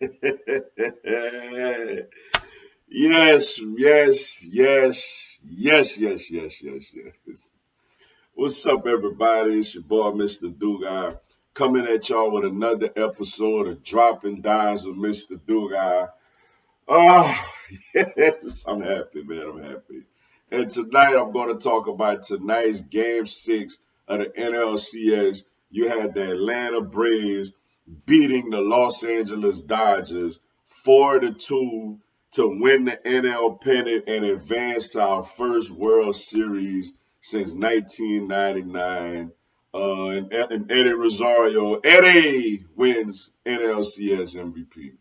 Yes, yes, yes, yes, yes, yes, yes, yes. What's up, everybody? It's your boy, Mr. Dugai, coming at y'all with another episode of Dropping Dimes with Mr. Dugai. Oh, yes, I'm happy, man. I'm happy. And tonight, I'm going to talk about tonight's Game 6 of the NLCS. You had the Atlanta Braves beating the Los Angeles Dodgers 4-2 to win the NL pennant and advance to our first World Series since 1999. And Eddie Rosario, Eddie wins NLCS MVP.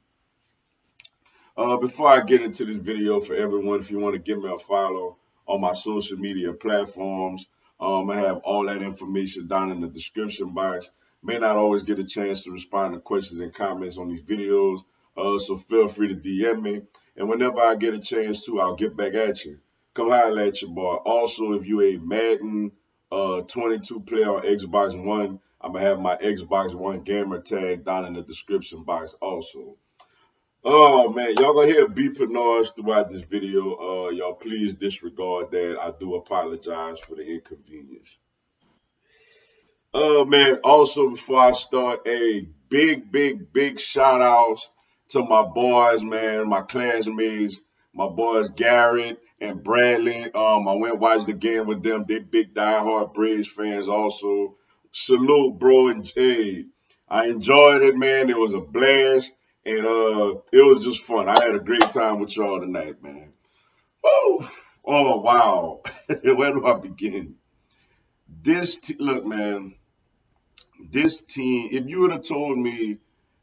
Before I get into this video, for everyone, if you want to give me a follow on my social media platforms, I have all that information down in the description box. May not always get a chance to respond to questions and comments on these videos, so feel free to DM me. And whenever I get a chance to, I'll get back at you. Come holler at your boy. Also, if you a Madden 22 player on Xbox One, I'm gonna have my Xbox One gamer tag down in the description box also. Oh man, y'all gonna hear beeping noise throughout this video. Y'all please disregard that. I do apologize for the inconvenience. Oh man, also before I start, a big shout outs to my boys, man, my classmates, my boys Garrett and Bradley. I went and watched the game with them. They big diehard Braves fans also. Salute, bro, and hey, I enjoyed it, man. It was a blast. And it was just fun. I had a great time with y'all tonight, man. Woo! Oh wow. Where do I begin? Look, man, this team, if you would have told me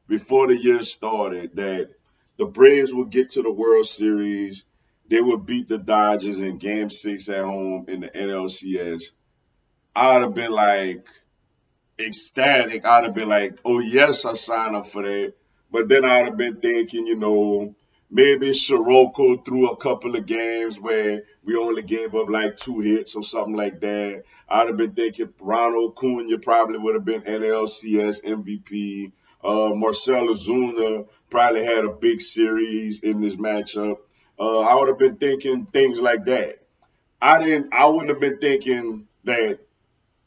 before the year started that the Braves would get to the World Series, they would beat the Dodgers in game 6 at home in the NLCS, I'd have been like, ecstatic. I'd have been like, oh, yes, I signed up for that. But then I'd have been thinking, maybe Soroka threw a couple of games where we only gave up like 2 hits or something like that. I'd have been thinking Ronald Acuna probably would have been NLCS MVP. Marcell Ozuna probably had a big series in this matchup. I would have been thinking things like that. I wouldn't have been thinking that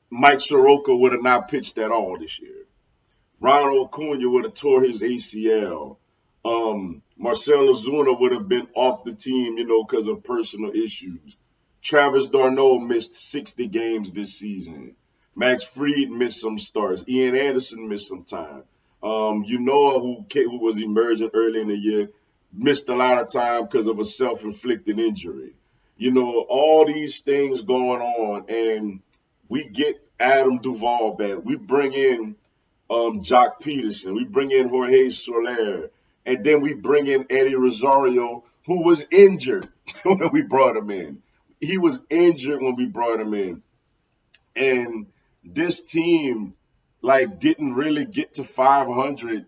Mike Soroka would have not pitched at all this year. Ronald Acuna would have tore his ACL. Marcell Ozuna would have been off the team, because of personal issues. Travis d'Arnaud missed 60 games this season. Max Fried missed some starts. Ian Anderson missed some time. Who was emerging early in the year, missed a lot of time because of a self-inflicted injury. All these things going on, and we get Adam Duvall back. We bring in Jock Peterson. We bring in Jorge Soler. And then we bring in Eddie Rosario, who was injured when we brought him in. He was injured when we brought him in. And this team, like, didn't really get to 500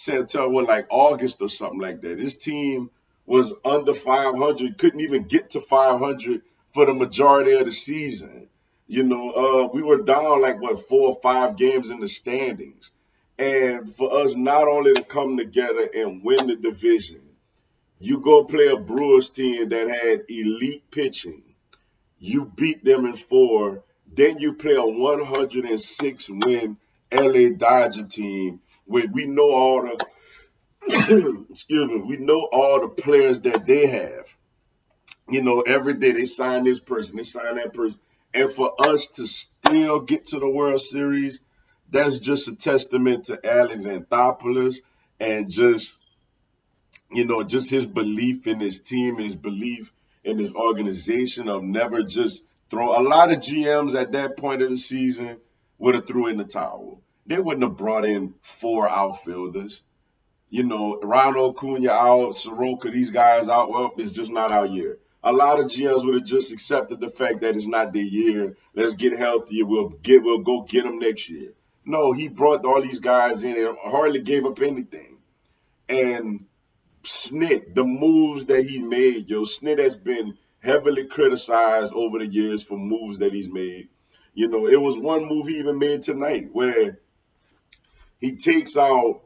until like August or something like that. This team was under 500, couldn't even get to 500 for the majority of the season. We were down like, 4 or 5 games in the standings. And for us not only to come together and win the division, you go play a Brewers team that had elite pitching. You beat them in 4. Then you play a 106 win LA Dodger team where we know all the excuse me, we know all the players that they have. Every day they sign this person, they sign that person. And for us to still get to the World Series, that's just a testament to Alex Anthopoulos and just his belief in his team, his belief in his organization of never just throw. A lot of GMs at that point of the season would have threw in the towel. They wouldn't have brought in 4 outfielders. Ronald Acuna out, Soroka, these guys out. Well, it's just not our year. A lot of GMs would have just accepted the fact that it's not their year. Let's get healthy. We'll go get them next year. No, he brought all these guys in and hardly gave up anything. And Snit, the moves that he made, Snit has been heavily criticized over the years for moves that he's made. It was one move he even made tonight where he takes out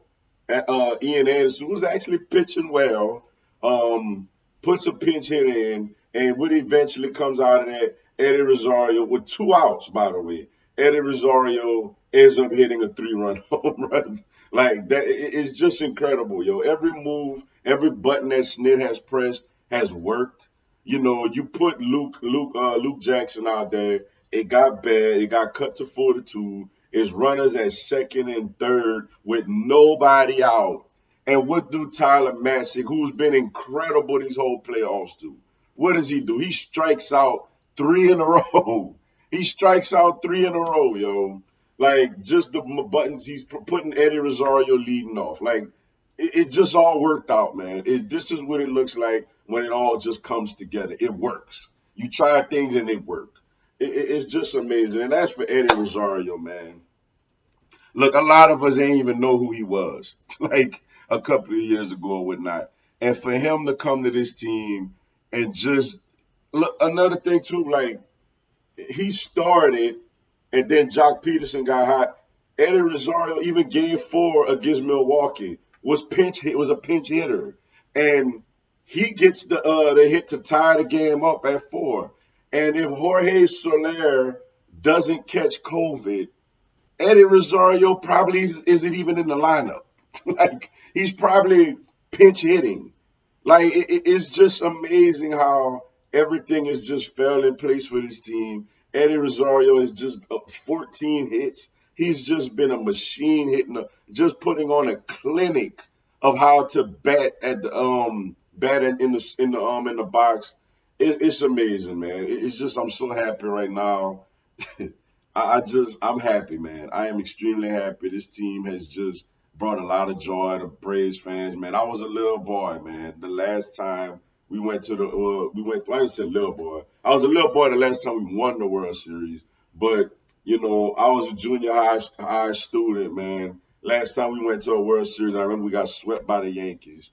Ian Anderson, who's actually pitching well, um, puts a pinch hit in, and what eventually comes out of that, Eddie Rosario with 2 outs, by the way. Eddie Rosario ends up hitting a 3-run home run. Like that, it's just incredible, yo. Every move, every button that Snit has pressed has worked. You know, you put Luke Jackson out there. It got bad. It got cut to 42. It's runners at second and third with nobody out. And what do Tyler Matzik, who's been incredible these whole playoffs, do? What does he do? He strikes out 3 in a row. He strikes out 3 in a row, yo. Like just the buttons he's putting Eddie Rosario leading off. Like it just all worked out, man. This is what it looks like when it all just comes together. It works. You try things and they work. It's just amazing. And that's for Eddie Rosario, man. Look, a lot of us ain't even know who he was, like a couple of years ago or whatnot. And for him to come to this team and just look, another thing too, like he started and then Jock Peterson got hot. Eddie Rosario, even game 4 against Milwaukee, was a pinch hitter. And he gets the hit to tie the game up at 4. And if Jorge Soler doesn't catch COVID, Eddie Rosario probably isn't even in the lineup. Like he's probably pinch hitting. Like it's just amazing how everything has just fell in place for this team. Eddie Rosario has just 14 hits. He's just been a machine hitting, just putting on a clinic of how to bat at the in the box. It's amazing, man. It's just I'm so happy right now. I'm happy, man. I am extremely happy. This team has just brought a lot of joy to Braves fans, man. I was a little boy, man. The last time we went to I didn't say little boy. I was a little boy the last time we won the World Series. But, I was a junior high student, man. Last time we went to a World Series, I remember we got swept by the Yankees.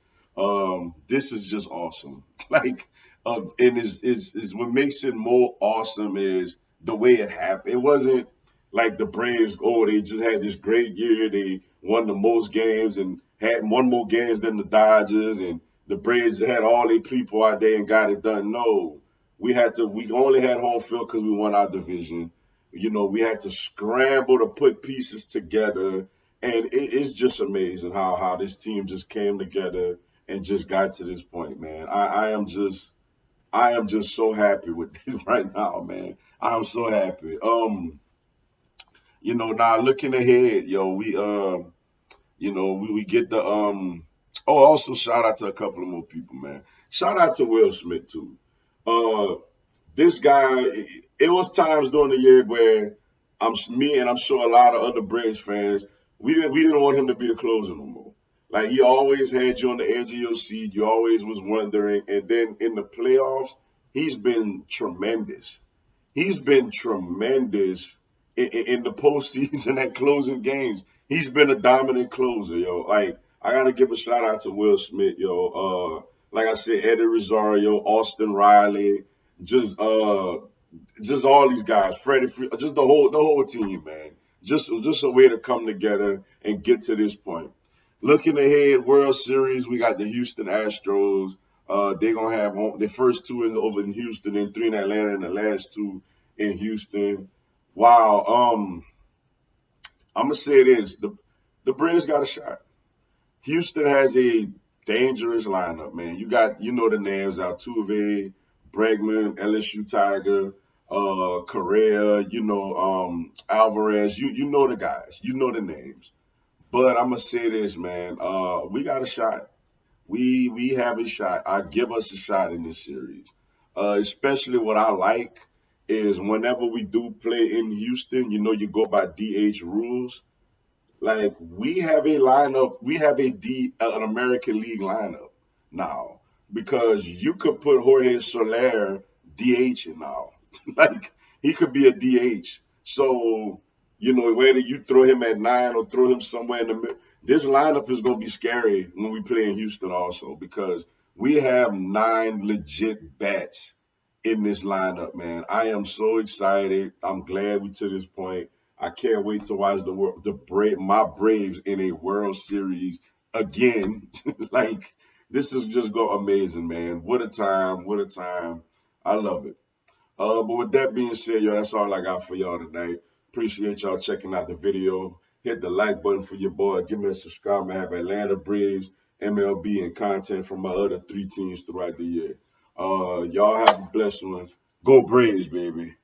This is just awesome. Like, and is what makes it more awesome is the way it happened. It wasn't like the Braves, oh, they just had this great year. They won the most games and had won more games than the Dodgers, and the Braves had all their people out there and got it done. No, we only had home field because we won our division. We had to scramble to put pieces together, and it's just amazing how this team just came together and just got to this point, man. I am just so happy with this right now, man. I'm so happy. Now looking ahead, yo, we get the oh, also shout out to a couple of more people, man. Shout out to Will Smith too. Uh this guy, it was times during the year where me and I'm sure a lot of other Braves fans, we didn't want him to be the closer no more. Like he always had you on the edge of your seat. You always was wondering, and then in the playoffs, he's been tremendous. He's been tremendous in the postseason at closing games. He's been a dominant closer, yo. Like I gotta give a shout out to Will Smith, yo. Like I said, Eddie Rosario, Austin Riley, just uh, just all these guys, just the whole team, man. Just a way to come together and get to this point. Looking ahead, World Series, we got the Houston Astros. They're gonna have their first two over in Houston, and three in Atlanta, and the last two in Houston. Wow. I'm gonna say this: the Braves got a shot. Houston has a dangerous lineup, man. You know the names: Altuve, Bregman, LSU Tiger, Correa. Alvarez. You know the guys. You know the names. But I'm gonna say this, man. We got a shot. We have a shot. I give us a shot in this series. Especially what I like is whenever we do play in Houston, you go by DH rules. Like we have a lineup, we have an American League lineup now because you could put Jorge Soler DH in now. Like he could be a DH. So whether you throw him at 9 or throw him somewhere in the middle, this lineup is going to be scary when we play in Houston also because we have 9 legit bats in this lineup, man. I am so excited. I'm glad we to this point. I can't wait to watch my Braves in a World Series again. Like, this is just go amazing, man. What a time. What a time. I love it. But with that being said, yo, that's all I got for y'all tonight. Appreciate y'all checking out the video. Hit the like button for your boy. Give me a subscribe. I have Atlanta Braves, MLB, and content from my other 3 teams throughout the year. Y'all have a blessed one. Go Braves, baby.